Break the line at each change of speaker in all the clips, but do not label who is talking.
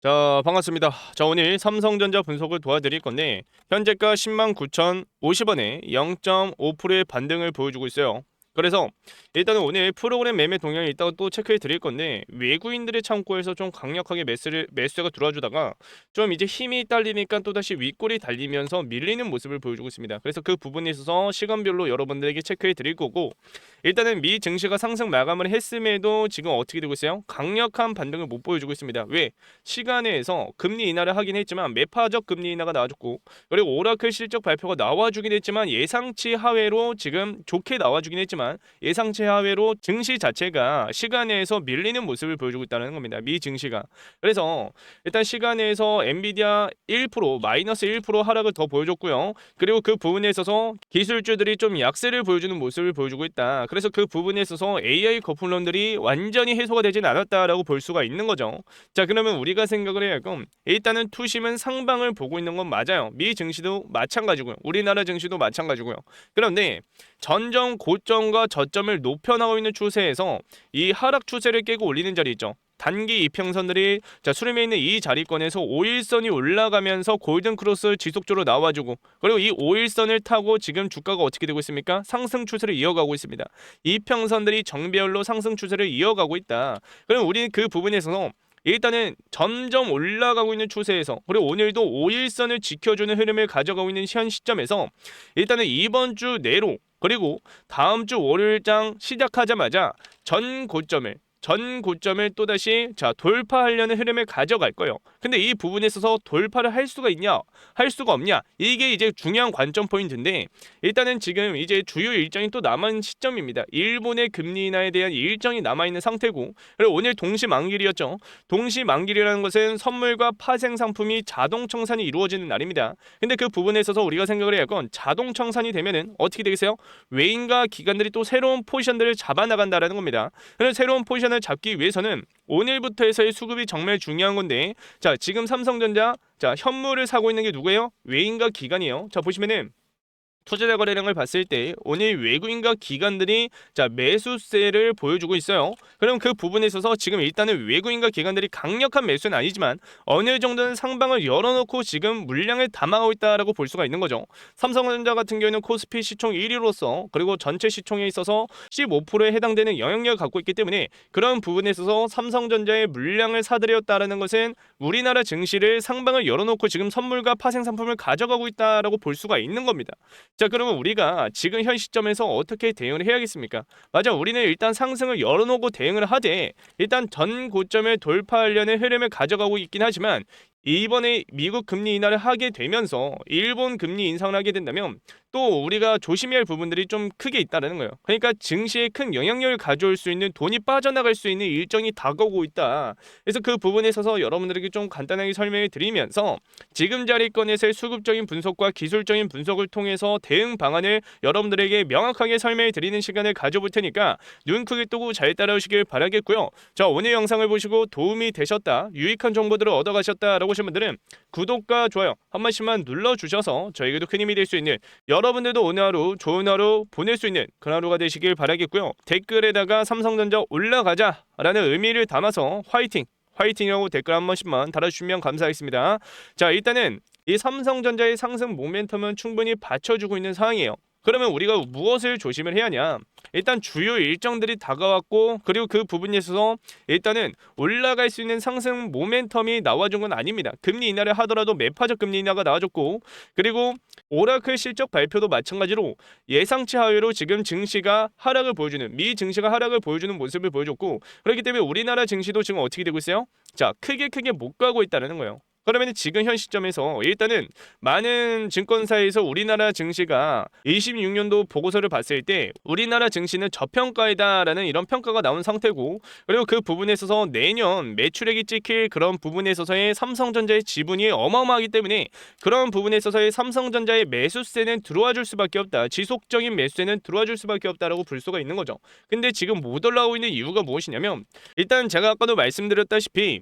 자, 반갑습니다. 자, 오늘 삼성전자 분석을 도와드릴 건데 현재가 10만 9,050원에 0.5%의 반등을 보여주고 있어요. 그래서 일단은 오늘 프로그램 매매 동향을 이따가 또 체크해 드릴 건데 외국인들의 창고에서 좀 강력하게 매수가 들어와주다가 좀 이제 힘이 딸리니까 또다시 윗골이 달리면서 밀리는 모습을 보여주고 있습니다. 그래서 그 부분에 있어서 시간별로 여러분들에게 체크해 드릴 거고, 일단은 미 증시가 상승 마감을 했음에도 지금 어떻게 되고 있어요? 강력한 반등을 못 보여주고 있습니다. 왜? 시간에서 금리 인하를 하긴 했지만 매파적 금리 인하가 나와줬고, 그리고 오라클 실적 발표가 나와주긴 했지만 예상치 하회로 지금 좋게 나와주긴 했지만 예상치 하회로 증시 자체가 시간에서 밀리는 모습을 보여주고 있다는 겁니다. 미 증시가. 그래서 일단 시간에서 엔비디아 1% 마이너스 1% 하락을 더 보여줬고요. 그리고 그 부분에 있어서 기술주들이 좀 약세를 보여주는 모습을 보여주고 있다. 그래서 그 부분에 있어서 AI 거품론들이 완전히 해소가 되진 않았다라고 볼 수가 있는 거죠. 자, 그러면 우리가 생각을 해야 할건 일단은 투심은 상방을 보고 있는 건 맞아요. 미 증시도 마찬가지고요. 우리나라 증시도 마찬가지고요. 그런데 전정 고점과 저점을 높여나가고 있는 추세에서 이 하락 추세를 깨고 올리는 자리 있죠. 단기 이평선들이 수렴해 있는 이 자리권에서 5일선이 올라가면서 골든 크로스 지속적으로 나와주고, 그리고 이 5일선을 타고 지금 주가가 어떻게 되고 있습니까? 상승 추세를 이어가고 있습니다. 이평선들이 정배열로 상승 추세를 이어가고 있다. 그럼 우리는 그 부분에서 일단은 점점 올라가고 있는 추세에서, 그리고 오늘도 5일선을 지켜주는 흐름을 가져가고 있는 현 시점에서 일단은 이번 주 내로, 그리고 다음 주 월요일장 시작하자마자 전 고점을 또다시 돌파하려는 흐름을 가져갈 거예요. 근데 이 부분에 있어서 돌파를 할 수가 있냐, 할 수가 없냐, 이게 이제 중요한 관점 포인트인데, 일단은 지금 이제 주요 일정이 또 남은 시점입니다. 일본의 금리 인하에 대한 일정이 남아있는 상태고, 그리고 오늘 동시 만기일이었죠. 동시 만기일이라는 것은 선물과 파생 상품이 자동 청산이 이루어지는 날입니다. 근데 그 부분에 있어서 우리가 생각을 해야 할 건, 자동 청산이 되면은 어떻게 되겠어요? 외인과 기관들이 또 새로운 포지션들을 잡아나간다라는 겁니다. 그래서 새로운 포지션을 잡기 위해서는 오늘부터해서의 수급이 정말 중요한 건데, 자, 지금 삼성전자 현물을 사고 있는 게 누구예요? 외인과 기관이에요. 자, 보시면은 투자자 거래량을 봤을 때 오늘 외국인과 기관들이 매수세를 보여주고 있어요. 그럼 그 부분에 있어서 지금 일단은 외국인과 기관들이 강력한 매수는 아니지만 어느 정도는 상방을 열어놓고 지금 물량을 담아가고 있다라고 볼 수가 있는 거죠. 삼성전자 같은 경우는 코스피 시총 1위로서, 그리고 전체 시총에 있어서 15%에 해당되는 영향력을 갖고 있기 때문에 그런 부분에 있어서 삼성전자의 물량을 사들였다라는 것은 우리나라 증시를 상방을 열어놓고 지금 선물과 파생 상품을 가져가고 있다라고 볼 수가 있는 겁니다. 자, 그러면 우리가 지금 현 시점에서 어떻게 대응을 해야겠습니까? 맞아, 우리는 일단 상승을 열어놓고 대응을 하되 일단 전 고점을 돌파하려는 흐름을 가져가고 있긴 하지만, 이번에 미국 금리 인하를 하게 되면서 일본 금리 인상을 하게 된다면 또 우리가 조심해야 할 부분들이 좀 크게 있다는 거예요. 그러니까 증시에 큰 영향력을 가져올 수 있는, 돈이 빠져나갈 수 있는 일정이 다가오고 있다. 그래서 그 부분에 있어서 여러분들에게 좀 간단하게 설명해 드리면서 지금 자리권에서의 수급적인 분석과 기술적인 분석을 통해서 대응 방안을 여러분들에게 명확하게 설명해 드리는 시간을 가져볼 테니까 눈 크게 뜨고 잘 따라오시길 바라겠고요. 자, 오늘 영상을 보시고 도움이 되셨다, 유익한 정보들을 얻어가셨다라고 하신 분들은 구독과 좋아요 한 번씩만 눌러주셔서 저에게도 큰 힘이 될 수 있는, 여러분들도 오늘 하루 좋은 하루 보낼 수 있는 그런 하루가 되시길 바라겠고요. 댓글에다가 삼성전자 올라가자 라는 의미를 담아서 화이팅이라고 댓글 한 번씩만 달아주시면 감사하겠습니다. 자, 일단은 이 삼성전자의 상승 모멘텀은 충분히 받쳐주고 있는 상황이에요. 그러면 우리가 무엇을 조심을 해야 하냐? 일단 주요 일정들이 다가왔고, 그리고 그 부분에 있어서 일단은 올라갈 수 있는 상승 모멘텀이 나와준 건 아닙니다. 금리 인하를 하더라도 매파적 금리 인하가 나와줬고, 그리고 오라클 실적 발표도 마찬가지로 예상치 하회로 지금 증시가 하락을 보여주는, 미 증시가 하락을 보여주는 모습을 보여줬고, 그렇기 때문에 우리나라 증시도 지금 어떻게 되고 있어요? 자, 크게 못 가고 있다는 거예요. 그러면 지금 현 시점에서 일단은 많은 증권사에서 우리나라 증시가 26년도 보고서를 봤을 때 우리나라 증시는 저평가이다라는 이런 평가가 나온 상태고, 그리고 그 부분에 있어서 내년 매출액이 찍힐 그런 부분에 있어서의 삼성전자의 지분이 어마어마하기 때문에 그런 부분에 있어서의 삼성전자의 매수세는 들어와 줄 수밖에 없다, 지속적인 매수세는 들어와 줄 수밖에 없다라고 볼 수가 있는 거죠. 근데 지금 못 올라오고 있는 이유가 무엇이냐면, 일단 제가 아까도 말씀드렸다시피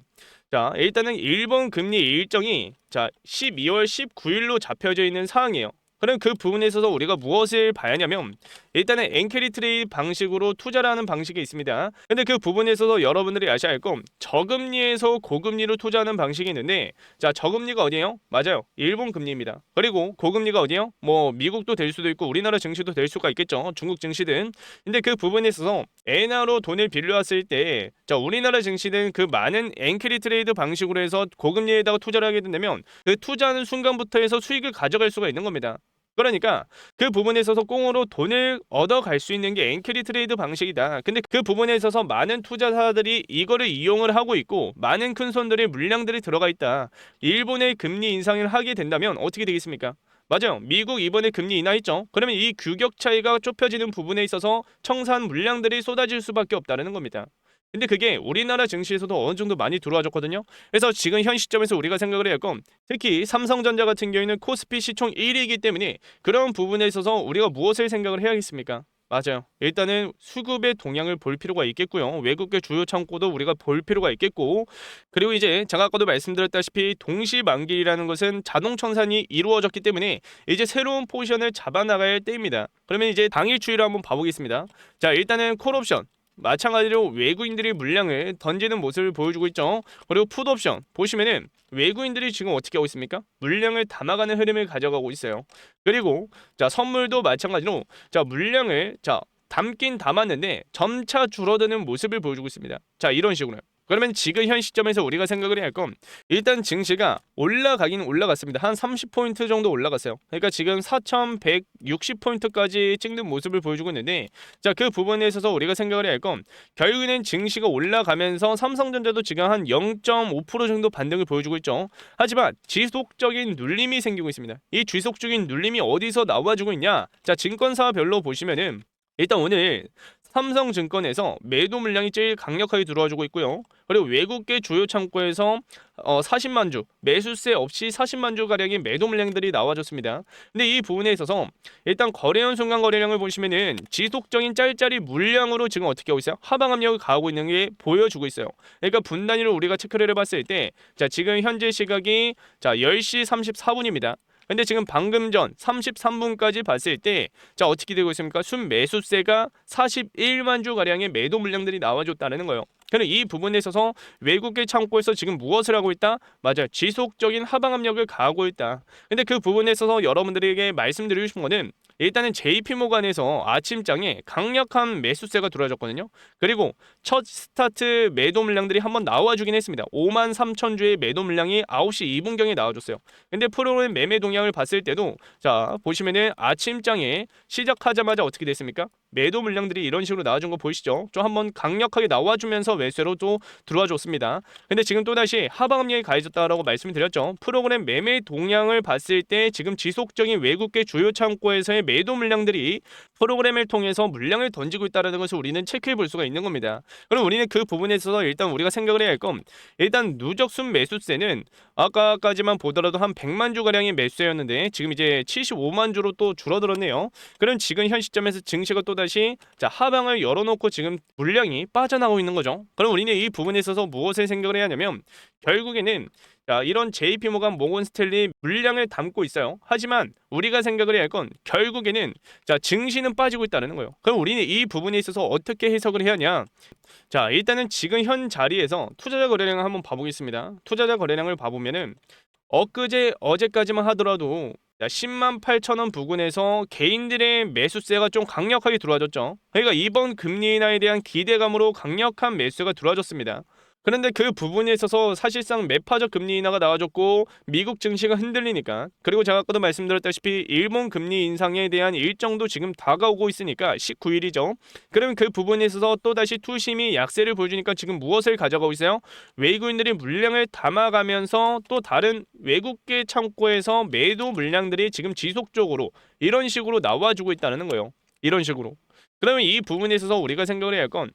자, 일단은 일본 금리 일정이 12월 19일로 잡혀져 있는 상황이에요. 그럼 그 부분에 있어서 우리가 무엇을 봐야 하냐면 일단은 엔캐리 트레이드 방식으로 투자를 하는 방식이 있습니다. 근데 그 부분에 있어서 여러분들이 아셔야 할 건 저금리에서 고금리로 투자하는 방식이 있는데 자, 저금리가 어디예요? 맞아요. 일본 금리입니다. 그리고 고금리가 어디예요? 뭐 미국도 될 수도 있고 우리나라 증시도 될 수가 있겠죠. 중국 증시든. 근데 그 부분에 있어서 엔화로 돈을 빌려왔을 때 자, 우리나라 증시는 그 많은 엔캐리 트레이드 방식으로 해서 고금리에다가 투자를 하게 된다면 그 투자하는 순간부터 해서 수익을 가져갈 수가 있는 겁니다. 그러니까 그 부분에 있어서 꽁으로 돈을 얻어갈 수 있는 게 엔캐리 트레이드 방식이다. 근데 그 부분에 있어서 많은 투자사들이 이거를 이용을 하고 있고 많은 큰 손들의 물량들이 들어가 있다. 일본의 금리 인상을 하게 된다면 어떻게 되겠습니까? 맞아요. 미국 이번에 금리 인하했죠. 그러면 이 규격 차이가 좁혀지는 부분에 있어서 청산 물량들이 쏟아질 수밖에 없다는 겁니다. 근데 그게 우리나라 증시에서도 어느 정도 많이 들어와줬거든요. 그래서 지금 현 시점에서 우리가 생각을 해야 할 건 특히 삼성전자 같은 경우에는 코스피 시총 1위이기 때문에 그런 부분에 있어서 우리가 무엇을 생각을 해야겠습니까? 맞아요. 일단은 수급의 동향을 볼 필요가 있겠고요. 외국계 주요 창고도 우리가 볼 필요가 있겠고 그리고 이제 제가 아까도 말씀드렸다시피 동시만기라는 것은 자동 청산이 이루어졌기 때문에 이제 새로운 포지션을 잡아나가야 할 때입니다. 그러면 이제 당일 추이를 한번 봐보겠습니다. 자, 일단은 콜옵션 마찬가지로 외국인들이 물량을 던지는 모습을 보여주고 있죠. 그리고 풋옵션 보시면은 외국인들이 지금 어떻게 하고 있습니까? 물량을 담아가는 흐름을 가져가고 있어요. 그리고 자, 선물도 마찬가지로 자, 물량을 자, 담긴 담았는데 점차 줄어드는 모습을 보여주고 있습니다. 자, 이런 식으로요. 그러면 지금 현 시점에서 우리가 생각을 해야 할 건 일단 증시가 올라가긴 올라갔습니다. 한 30포인트 정도 올라갔어요. 그러니까 지금 4160포인트까지 찍는 모습을 보여주고 있는데 자, 그 부분에 있어서 우리가 생각을 해야 할 건 결국에는 증시가 올라가면서 삼성전자도 지금 한 0.5% 정도 반등을 보여주고 있죠. 하지만 지속적인 눌림이 생기고 있습니다. 이 지속적인 눌림이 어디서 나와주고 있냐? 자, 증권사별로 보시면은 일단 오늘 삼성증권에서 매도 물량이 제일 강력하게 들어와주고 있고요. 그리고 외국계 주요 창고에서 40만 주 매수세 없이 40만 주 가량의 매도 물량들이 나와줬습니다. 근데 이 부분에 있어서 일단 거래원 순간 거래량을 보시면은 지속적인 짤짤이 물량으로 지금 어떻게 하고 있어요? 하방 압력을 가하고 있는 게 보여주고 있어요. 그러니까 분 단위로 우리가 체크를 해봤을 때 자, 지금 현재 시각이 자 10시 34분입니다. 근데 지금 방금 전 33분까지 봤을 때 자, 어떻게 되고 있습니까? 순매수세가 41만 주 가량의 매도 물량들이 나와줬다는 거예요. 그럼 이 부분에 있어서 외국계 창고에서 지금 무엇을 하고 있다? 맞아요. 지속적인 하방 압력을 가하고 있다. 근데 그 부분에 있어서 여러분들에게 말씀드리고 싶은 거는 일단은 JP모간에서 아침장에 강력한 매수세가 들어와줬거든요. 그리고 첫 스타트 매도 물량들이 한번 나와주긴 했습니다. 5만 3천 주의 매도 물량이 9시 2분경에 나와줬어요. 근데 프로그램 매매 동향을 봤을 때도 자, 보시면은 아침장에 시작하자마자 어떻게 됐습니까? 매도 물량들이 이런 식으로 나와준 거 보이시죠? 좀 한번 강력하게 나와주면서 매수로 또 들어와줬습니다. 근데 지금 또다시 하방 압력이 가해졌다라고 말씀을 드렸죠. 프로그램 매매 동향을 봤을 때 지금 지속적인 외국계 주요 창고에서의 매도 물량들이 프로그램을 통해서 물량을 던지고 있다는 것을 우리는 체크해 볼 수가 있는 겁니다. 그럼 우리는 그 부분에 있어서 일단 우리가 생각을 해야 할 건 일단 누적 순 매수세는 아까까지만 보더라도 한 100만 주 가량의 매수였는데 지금 이제 75만 주로 또 줄어들었네요. 그럼 지금 현 시점에서 증시가 또다시 자, 하방을 열어놓고 지금 물량이 빠져나오고 있는 거죠. 그럼 우리는 이 부분에 있어서 무엇을 생각을 해야 하냐면 결국에는 자, 이런 JP모간 모건 스탠리 물량을 담고 있어요. 하지만 우리가 생각을 해야 할 건 결국에는 자, 증시는 빠지고 있다는 거예요. 그럼 우리는 이 부분에 있어서 어떻게 해석을 해야 하냐? 자, 일단은 지금 현 자리에서 투자자 거래량을 한번 봐보겠습니다. 투자자 거래량을 봐보면은 엊그제 어제까지만 하더라도 10만 8천 원 부근에서 개인들의 매수세가 좀 강력하게 들어와줬죠. 그러니까 이번 금리 인하에 대한 기대감으로 강력한 매수가 들어와줬습니다. 그런데 그 부분에 있어서 사실상 매파적 금리 인하가 나와줬고 미국 증시가 흔들리니까 그리고 제가 아까도 말씀드렸다시피 일본 금리 인상에 대한 일정도 지금 다가오고 있으니까 19일이죠. 그러면 그 부분에 있어서 또다시 투심이 약세를 보여주니까 지금 무엇을 가져가고 있어요? 외국인들이 물량을 담아가면서 또 다른 외국계 창고에서 매도 물량들이 지금 지속적으로 이런 식으로 나와주고 있다는 거예요. 이런 식으로. 그러면 이 부분에 있어서 우리가 생각을 해야 할 건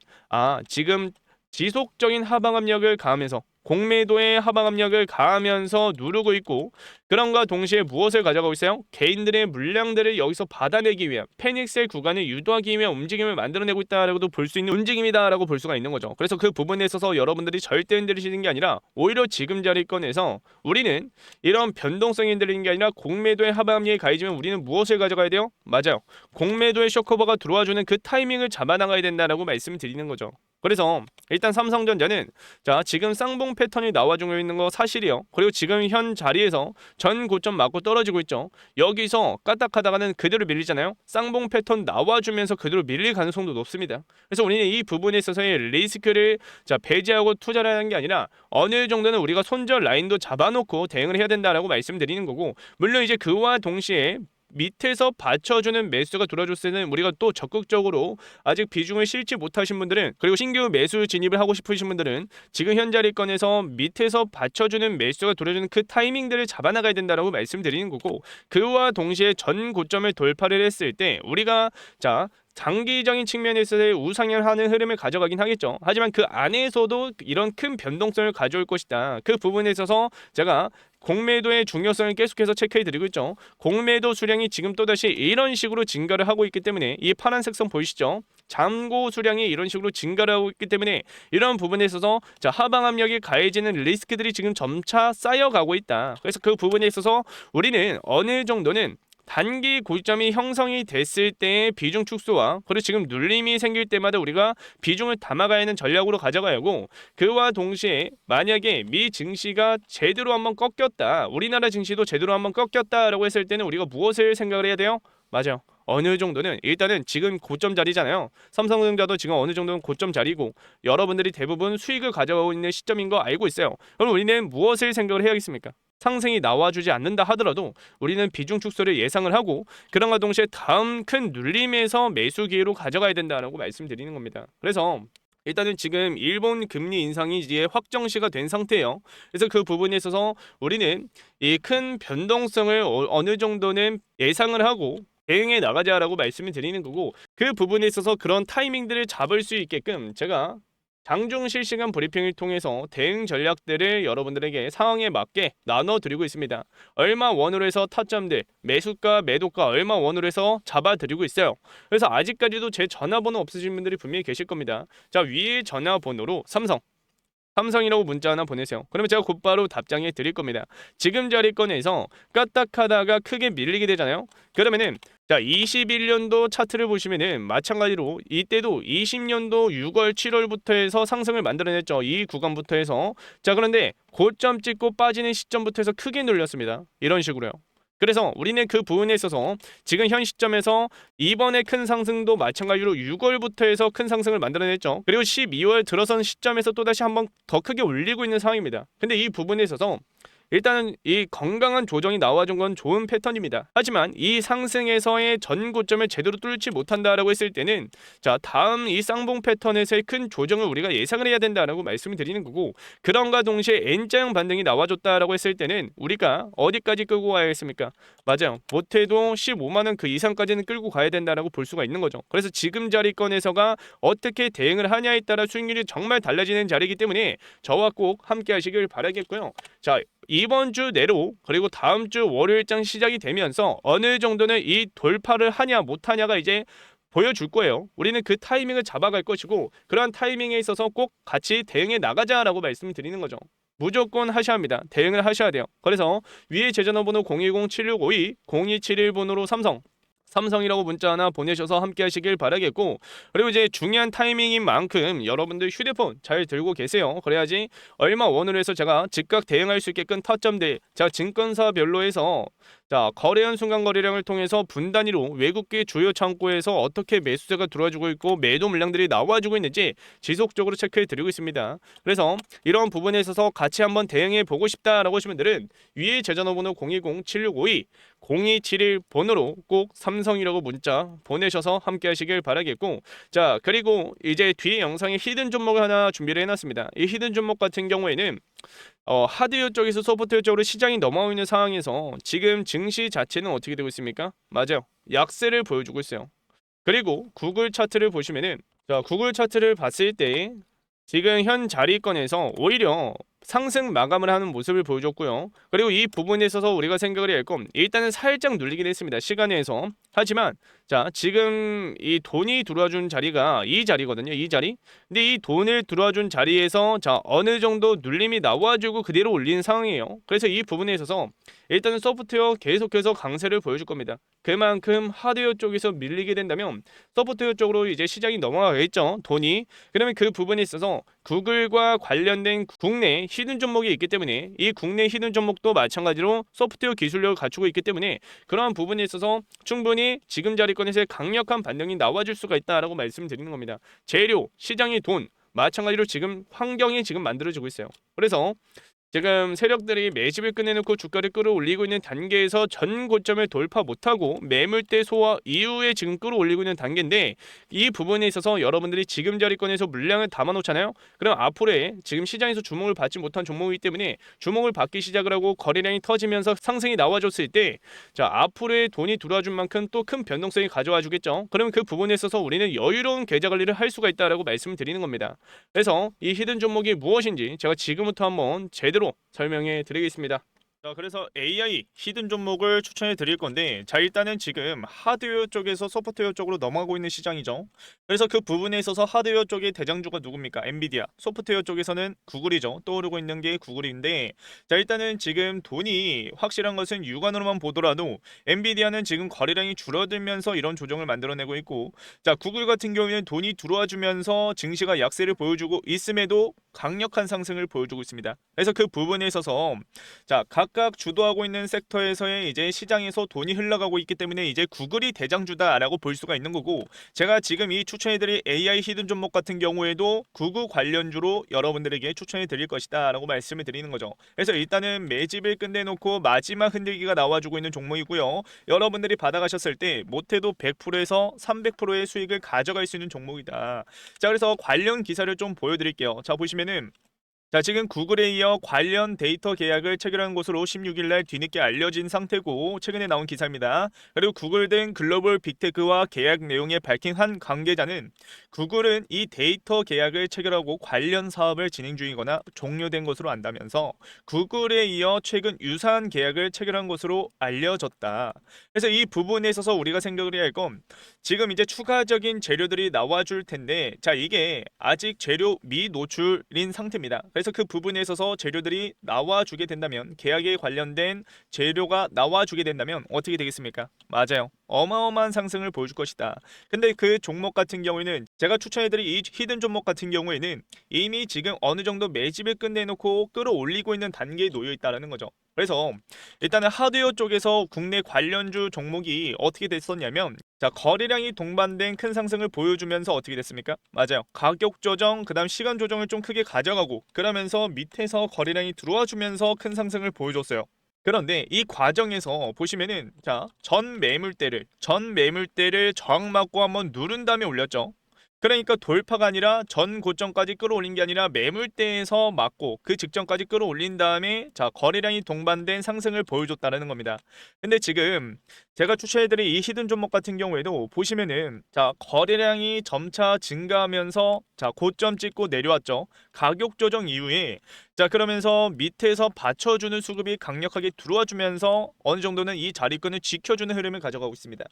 지금 지속적인 하방 압력을 가하면서 공매도의 하방 압력을 가하면서 누르고 있고, 그럼과 동시에 무엇을 가져가고 있어요? 개인들의 물량들을 여기서 받아내기 위한 패닉셀 구간을 유도하기 위한 움직임을 만들어내고 있다라고도 볼 수 있는 움직임이다라고 볼 수가 있는 거죠. 그래서 그 부분에 있어서 여러분들이 절대 흔들리시는 게 아니라 오히려 지금 자리권에서 우리는 이런 변동성이 흔들리는 게 아니라 공매도의 하방 압력이 가해지면 우리는 무엇을 가져가야 돼요? 맞아요. 공매도의 쇼커버가 들어와주는 그 타이밍을 잡아나가야 된다라고 말씀을 드리는 거죠. 그래서 일단 삼성전자는 자 지금 쌍봉 패턴이 나와주고 있는 거 사실이요. 그리고 지금 현 자리에서 전 고점 맞고 떨어지고 있죠. 여기서 까딱하다가는 그대로 밀리잖아요. 쌍봉 패턴 나와주면서 그대로 밀릴 가능성도 높습니다. 그래서 우리는 이 부분에 있어서의 리스크를 자 배제하고 투자를 하는 게 아니라 어느 정도는 우리가 손절 라인도 잡아놓고 대응을 해야 된다라고 말씀드리는 거고, 물론 이제 그와 동시에 밑에서 받쳐주는 매수가 들어줬을 때는 우리가 또 적극적으로 아직 비중을 실지 못하신 분들은, 그리고 신규 매수 진입을 하고 싶으신 분들은 지금 현자리권에서 밑에서 받쳐주는 매수가 들어주는 그 타이밍들을 잡아나가야 된다라고 말씀드리는 거고, 그와 동시에 전 고점을 돌파를 했을 때 우리가 자 장기적인 측면에서의 우상향을 하는 흐름을 가져가긴 하겠죠. 하지만 그 안에서도 이런 큰 변동성을 가져올 것이다. 그 부분에 있어서 제가 공매도의 중요성을 계속해서 체크해드리고 있죠. 공매도 수량이 지금 또다시 이런 식으로 증가를 하고 있기 때문에, 이 파란색 선 보이시죠? 잔고 수량이 이런 식으로 증가를 하고 있기 때문에 이런 부분에 있어서 자 하방 압력이 가해지는 리스크들이 지금 점차 쌓여가고 있다. 그래서 그 부분에 있어서 우리는 어느 정도는 단기 고점이 형성이 됐을 때의 비중 축소와, 그리고 지금 눌림이 생길 때마다 우리가 비중을 담아가야 하는 전략으로 가져가야 하고, 그와 동시에 만약에 미 증시가 제대로 한번 꺾였다, 우리나라 증시도 제대로 한번 꺾였다라고 했을 때는 우리가 무엇을 생각을 해야 돼요? 맞아요. 어느 정도는 일단은 지금 고점 자리잖아요. 삼성전자도 지금 어느 정도는 고점 자리고 여러분들이 대부분 수익을 가져가고 있는 시점인 거 알고 있어요. 그럼 우리는 무엇을 생각을 해야겠습니까? 상승이 나와주지 않는다 하더라도 우리는 비중 축소를 예상을 하고, 그런가 동시에 다음 큰 눌림에서 매수 기회로 가져가야 된다라고 말씀드리는 겁니다. 그래서 일단은 지금 일본 금리 인상이 이제 확정시가 된 상태예요. 그래서 그 부분에 있어서 우리는 이 큰 변동성을 어느 정도는 예상을 하고 대응해 나가자라고 말씀을 드리는 거고, 그 부분에 있어서 그런 타이밍들을 잡을 수 있게끔 제가 장중 실시간 브리핑을 통해서 대응 전략들을 여러분들에게 상황에 맞게 나눠드리고 있습니다. 얼마 원으로 해서 타점들, 매수가, 매도가 얼마 원으로 해서 잡아드리고 있어요. 그래서 아직까지도 제 전화번호 없으신 분들이 분명히 계실 겁니다. 자, 위에 전화번호로 삼성이라고 문자 하나 보내세요. 그러면 제가 곧바로 답장해 드릴 겁니다. 지금 자리권에서 까딱하다가 크게 밀리게 되잖아요. 그러면은 자 21년도 차트를 보시면은 마찬가지로 이때도 20년도 6월 7월부터 해서 상승을 만들어냈죠. 이 구간부터 해서. 자 그런데 고점 찍고 빠지는 시점부터 해서 크게 눌렸습니다. 이런 식으로요. 그래서 우리는 그 부분에 있어서 지금 현 시점에서 이번에 큰 상승도 마찬가지로 6월부터 해서 큰 상승을 만들어냈죠. 그리고 12월 들어선 시점에서 또다시 한번 더 크게 올리고 있는 상황입니다. 근데 이 부분에 있어서 일단은 이 건강한 조정이 나와준 건 좋은 패턴입니다. 하지만 이 상승에서의 전 고점을 제대로 뚫지 못한다라고 했을 때는 자 다음 이 쌍봉 패턴에서의 큰 조정을 우리가 예상을 해야 된다라고 말씀을 드리는 거고, 그런가 동시에 N자형 반등이 나와줬다라고 했을 때는 우리가 어디까지 끌고 가야겠습니까? 맞아요. 못해도 15만원 그 이상까지는 끌고 가야 된다라고 볼 수가 있는 거죠. 그래서 지금 자리권에서가 어떻게 대응을 하냐에 따라 수익률이 정말 달라지는 자리이기 때문에 저와 꼭 함께 하시길 바라겠고요. 자 이번 주 내로 그리고 다음 주 월요일장 시작이 되면서 어느 정도는 이 돌파를 하냐 못하냐가 이제 보여줄 거예요. 우리는 그 타이밍을 잡아갈 것이고, 그러한 타이밍에 있어서 꼭 같이 대응해 나가자라고 말씀을 드리는 거죠. 무조건 하셔야 합니다. 대응을 하셔야 돼요. 그래서 위에 제 전화번호 010-7652-0271번호로 삼성이라고 문자 하나 보내셔서 함께 하시길 바라겠고, 그리고 이제 중요한 타이밍인 만큼 여러분들 휴대폰 잘 들고 계세요. 그래야지 얼마 원으로 해서 제가 즉각 대응할 수 있게끔 타점들, 자 증권사별로 해서 자 거래한 순간 거래량을 통해서 분단위로 외국계 주요 창고에서 어떻게 매수세가 들어와주고 있고 매도 물량들이 나와주고 있는지 지속적으로 체크해 드리고 있습니다. 그래서 이런 부분에 있어서 같이 한번 대응해 보고 싶다라고 하시는 분들은 위에 제 전화번호 010-7652-0271번호로 꼭 삼성이라고 문자 보내셔서 함께 하시길 바라겠고, 자 그리고 이제 뒤에 영상에 히든 종목을 하나 준비를 해놨습니다. 이 히든 종목 같은 경우에는 하드웨어 쪽에서 소프트웨어 쪽으로 시장이 넘어오고 있는 상황에서 지금 증시 자체는 어떻게 되고 있습니까? 맞아요. 약세를 보여주고 있어요. 그리고 구글 차트를 보시면은 자 구글 차트를 봤을 때 지금 현 자리권에서 오히려 상승 마감을 하는 모습을 보여줬고요. 그리고 이 부분에 있어서 우리가 생각을 해야 할 건 일단은 살짝 눌리긴 했습니다. 시간에서. 하지만 자, 지금 이 돈이 들어와 준 자리가 이 자리거든요. 이 자리. 근데 이 돈을 들어와 준 자리에서 자, 어느 정도 눌림이 나와주고 그대로 올리는 상황이에요. 그래서 이 부분에 있어서 일단은 소프트웨어 계속해서 강세를 보여줄 겁니다. 그만큼 하드웨어 쪽에서 밀리게 된다면 소프트웨어 쪽으로 이제 시장이 넘어가겠죠. 돈이. 그러면 그 부분에 있어서 구글과 관련된 국내 히든 종목이 있기 때문에 이 국내 히든 종목도 마찬가지로 소프트웨어 기술력을 갖추고 있기 때문에 그러한 부분에 있어서 충분히 지금 자리권에서 강력한 반등이 나와줄 수가 있다라고 말씀드리는 겁니다. 재료, 시장의 돈, 마찬가지로 지금 환경이 지금 만들어지고 있어요. 그래서 지금 세력들이 매집을 끝내놓고 주가를 끌어올리고 있는 단계에서 전 고점을 돌파 못하고 매물대 소화 이후에 지금 끌어올리고 있는 단계인데 이 부분에 있어서 여러분들이 지금 자리권에서 물량을 담아놓잖아요. 그럼 앞으로의 지금 시장에서 주목을 받지 못한 종목이기 때문에 주목을 받기 시작을 하고 거래량이 터지면서 상승이 나와줬을 때 자, 앞으로의 돈이 들어와준 만큼 또 큰 변동성이 가져와 주겠죠. 그러면 그 부분에 있어서 우리는 여유로운 계좌 관리를 할 수가 있다라고 말씀을 드리는 겁니다. 그래서 이 히든 종목이 무엇인지 제가 지금부터 한번 제대로 설명해 드리겠습니다. 자, 그래서 AI 히든 종목을 추천해 드릴 건데 자, 일단은 지금 하드웨어 쪽에서 소프트웨어 쪽으로 넘어가고 있는 시장이죠. 그래서 그 부분에 있어서 하드웨어 쪽의 대장주가 누굽니까? 엔비디아. 소프트웨어 쪽에서는 구글이죠. 떠오르고 있는 게 구글인데 자, 일단은 지금 돈이 확실한 것은 유관으로만 보더라도 엔비디아는 지금 거래량이 줄어들면서 이런 조정을 만들어내고 있고 자, 구글 같은 경우에는 돈이 들어와 주면서 증시가 약세를 보여주고 있음에도 강력한 상승을 보여주고 있습니다. 그래서 그 부분에 있어서 자, 각각 주도하고 있는 섹터에서의 이제 시장에서 돈이 흘러가고 있기 때문에 이제 구글이 대장주다라고 볼 수가 있는 거고 제가 지금 이 추천해드릴 AI 히든 종목 같은 경우에도 구글 관련주로 여러분들에게 추천해 드릴 것이다라고 말씀을 드리는 거죠. 그래서 일단은 매집을 끝내놓고 마지막 흔들기가 나와주고 있는 종목이고요. 여러분들이 받아가셨을 때 못해도 100%에서 300%의 수익을 가져갈 수 있는 종목이다. 자, 그래서 관련 기사를 좀 보여드릴게요. 자, 보시면은 자, 지금 구글에 이어 관련 데이터 계약을 체결한 것으로 16일 날 뒤늦게 알려진 상태고 최근에 나온 기사입니다. 그리고 구글 등 글로벌 빅테크와 계약 내용에 밝힌 한 관계자는 구글은 이 데이터 계약을 체결하고 관련 사업을 진행 중이거나 종료된 것으로 안다면서 구글에 이어 최근 유사한 계약을 체결한 것으로 알려졌다. 그래서 이 부분에 있어서 우리가 생각을 해야 할 건 지금 이제 추가적인 재료들이 나와줄 텐데 자, 이게 아직 재료 미노출인 상태입니다. 그래서 그 부분에 있어서 재료들이 나와주게 된다면 계약에 관련된 재료가 나와주게 된다면 어떻게 되겠습니까? 맞아요. 어마어마한 상승을 보여줄 것이다. 근데 그 종목 같은 경우에는 제가 추천해드린 이 히든 종목 같은 경우에는 이미 지금 어느 정도 매집을 끝내놓고 끌어올리고 있는 단계에 놓여 있다는 거죠. 그래서 일단은 하드웨어 쪽에서 국내 관련주 종목이 어떻게 됐었냐면 자, 거래량이 동반된 큰 상승을 보여주면서 어떻게 됐습니까? 맞아요. 가격 조정, 그 다음 시간 조정을 좀 크게 가져가고 그러면서 밑에서 거래량이 들어와 주면서 큰 상승을 보여줬어요. 그런데 이 과정에서 보시면은 자, 전 매물대를 저항 맞고 한번 누른 다음에 올렸죠. 그러니까 돌파가 아니라 전 고점까지 끌어올린 게 아니라 매물대에서 맞고 그 직전까지 끌어올린 다음에 자, 거래량이 동반된 상승을 보여줬다는 겁니다. 근데 지금 제가 추천해드린 이 히든 종목 같은 경우에도 보시면은 자, 거래량이 점차 증가하면서 자, 고점 찍고 내려왔죠. 가격 조정 이후에 자, 그러면서 밑에서 받쳐주는 수급이 강력하게 들어와 주면서 어느 정도는 이 자리권을 지켜주는 흐름을 가져가고 있습니다.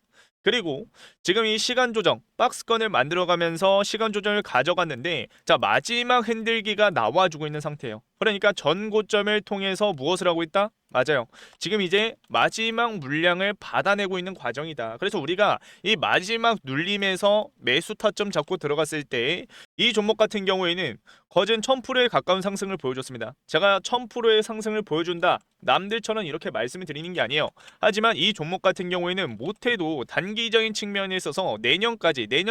그리고 지금 이 시간 조정 박스권을 만들어가면서 시간 조정을 가져갔는데 자, 마지막 흔들기가 나와주고 있는 상태예요. 그러니까 전 고점을 통해서 무엇을 하고 있다? 맞아요. 지금 이제 마지막 물량을 받아내고 있는 과정이다. 그래서 우리가 이 마지막 눌림에서 매수 타점 잡고 들어갔을 때 이 종목 같은 경우에는 거진 1000%에 가까운 상승을 보여줬습니다. 제가 1000%의 상승을 보여준다. 남들처럼 이렇게 말씀을 드리는 게 아니에요. 하지만 이 종목 같은 경우에는 못해도 단기적인 측면에 있어서 내년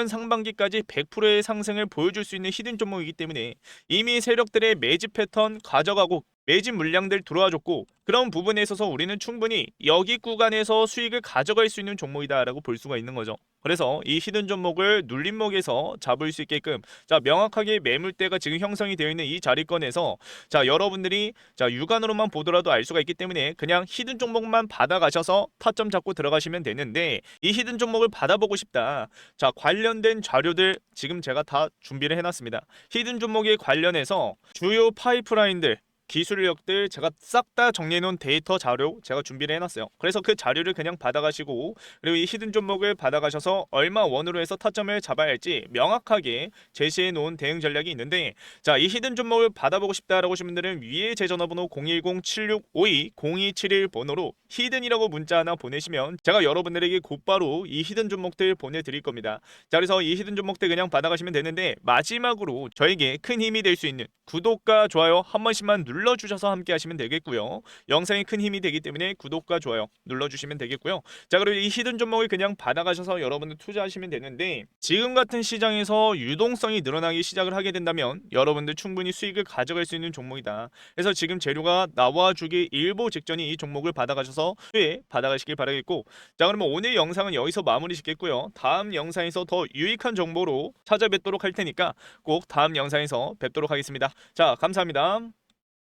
상반기까지 100%의 상승을 보여줄 수 있는 히든 종목이기 때문에 이미 세력들의 매집 패턴 가져가고 매집 물량들 들어와줬고 그런 부분에 있어서 우리는 충분히 여기 구간에서 수익을 가져갈 수 있는 종목이다라고 볼 수가 있는 거죠. 그래서 이 히든 종목을 눌림목에서 잡을 수 있게끔 자, 명확하게 매물대가 지금 형성이 되어 있는 이 자리권에서 자, 여러분들이 자, 육안으로만 보더라도 알 수가 있기 때문에 그냥 히든 종목만 받아가셔서 타점 잡고 들어가시면 되는데 이 히든 종목을 받아보고 싶다. 자, 관련된 자료들 지금 제가 다 준비를 해놨습니다. 히든 종목에 관련해서 주요 파이프라인들 기술력들 제가 싹 다 정리해놓은 데이터 자료 제가 준비를 해놨어요. 그래서 그 자료를 그냥 받아가시고, 그리고 이 히든 종목을 받아가셔서 얼마 원으로 해서 타점을 잡아야 할지 명확하게 제시해놓은 대응 전략이 있는데, 자, 이 히든 종목을 받아보고 싶다라고 하신 분들은 위에 제 전화번호 010-7652-0271 번호로 히든이라고 문자 하나 보내시면 제가 여러분들에게 곧바로 이 히든 종목들 보내드릴 겁니다. 자, 그래서 이 히든 종목들 그냥 받아가시면 되는데, 마지막으로 저에게 큰 힘이 될 수 있는 구독과 좋아요 한 번씩만 눌러주셔서 함께 하시면 되겠고요. 영상에 큰 힘이 되기 때문에 구독과 좋아요 눌러주시면 되겠고요. 자, 그리고 이 히든 종목을 그냥 받아가셔서 여러분들 투자하시면 되는데, 지금 같은 시장에서 유동성이 늘어나기 시작을 하게 된다면 여러분들 충분히 수익을 가져갈 수 있는 종목이다. 그래서 지금 재료가 나와주기 일보 직전이 이 종목을 받아가셔서 수익 받아가시길 바라겠고, 자, 그러면 오늘 영상은 여기서 마무리 짓겠고요. 다음 영상에서 더 유익한 정보로 찾아뵙도록 할 테니까 꼭 다음 영상에서 뵙도록 하겠습니다. 자, 감사합니다.